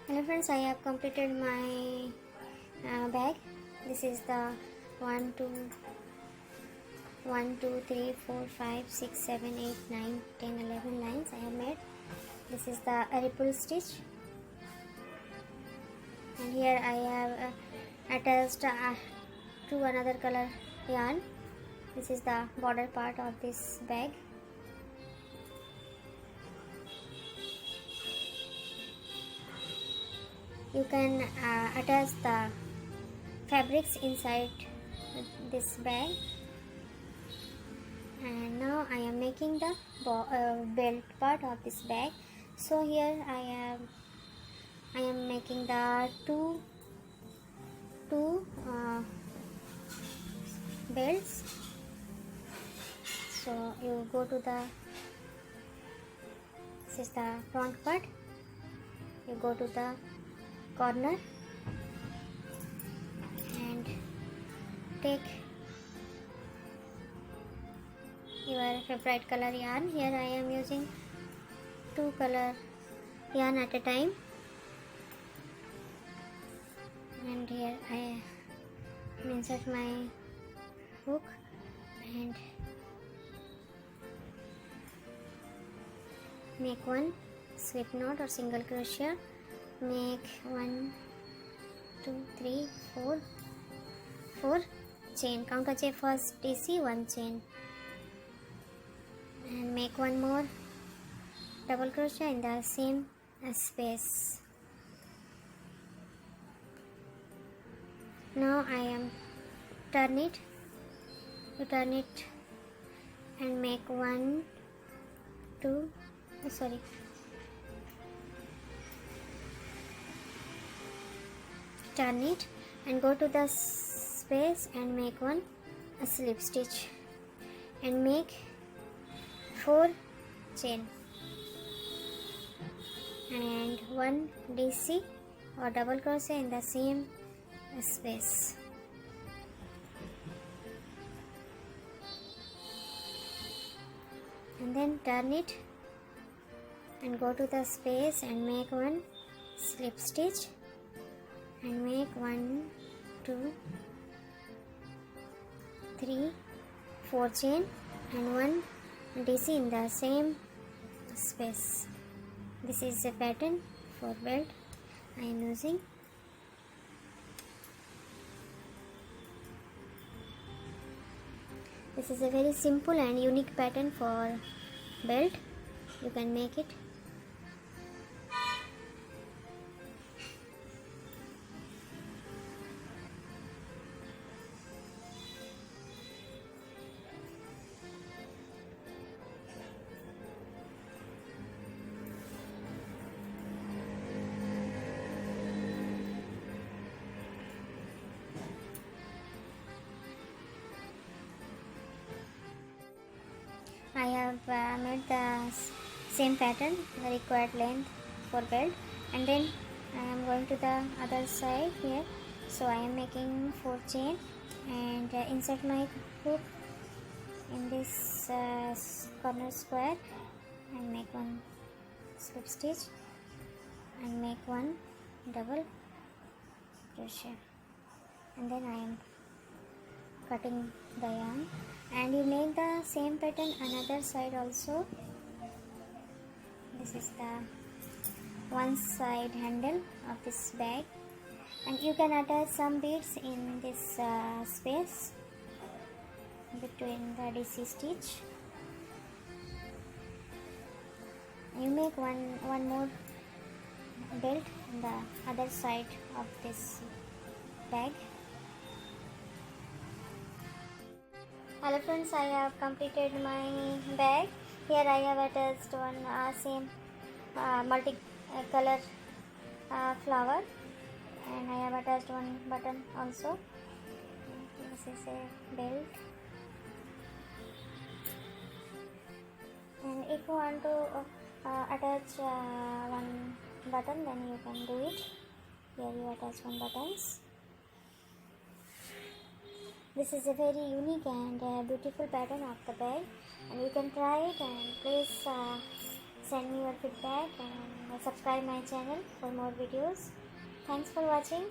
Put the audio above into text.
Hello friends, I have completed my bag. This is the 1 2 1 2 3 4 5 6 7 8 9 10 11 lines I have made. This is the ripple stitch, and here I have attached to another color yarn. This is the border part of this bag. You can attach the fabrics inside this bag. And now I am making the belt part of this bag. So here I am making the two belts. So you go to this is the front part. You go to the corner and take your favorite color yarn. Here I am using 2 color yarn at a time, and here I insert my hook and make one slip knot or single crochet. Make 1 2 3 4 chain. Count a first DC 1 chain, and make one more double crochet in the same space. Now I am turn it. You turn it and make 1 2 sorry turn it and go to the space and make one slip stitch and make 4 chain and 1 DC or double crochet in the same space. And then turn it and go to the space and make one slip stitch and make 1 2 3 4 chain and 1 DC in the same space. This is a pattern for belt I am using. This is a very simple and unique pattern for belt. You can make it. I have made the same pattern, the required length for belt, and then I am going to the other side here. So I am making 4 chain and insert my hook in this corner square and make one slip stitch and make one double crochet, and then I am cutting the yarn. And you make the same pattern another side also. This is the one side handle of this bag, and you can attach some beads in this space between the DC stitch. You make one more belt on the other side of this bag. Hello friends, I have completed my bag. Here I have attached one same multi-color flower, and I have attached one button also. This is a belt, and if you want to attach one button, then you can do it. Here you attach one buttons. This is a very unique and beautiful pattern of the bag, and you can try it, and please send me your feedback and subscribe my channel for more videos. Thanks for watching.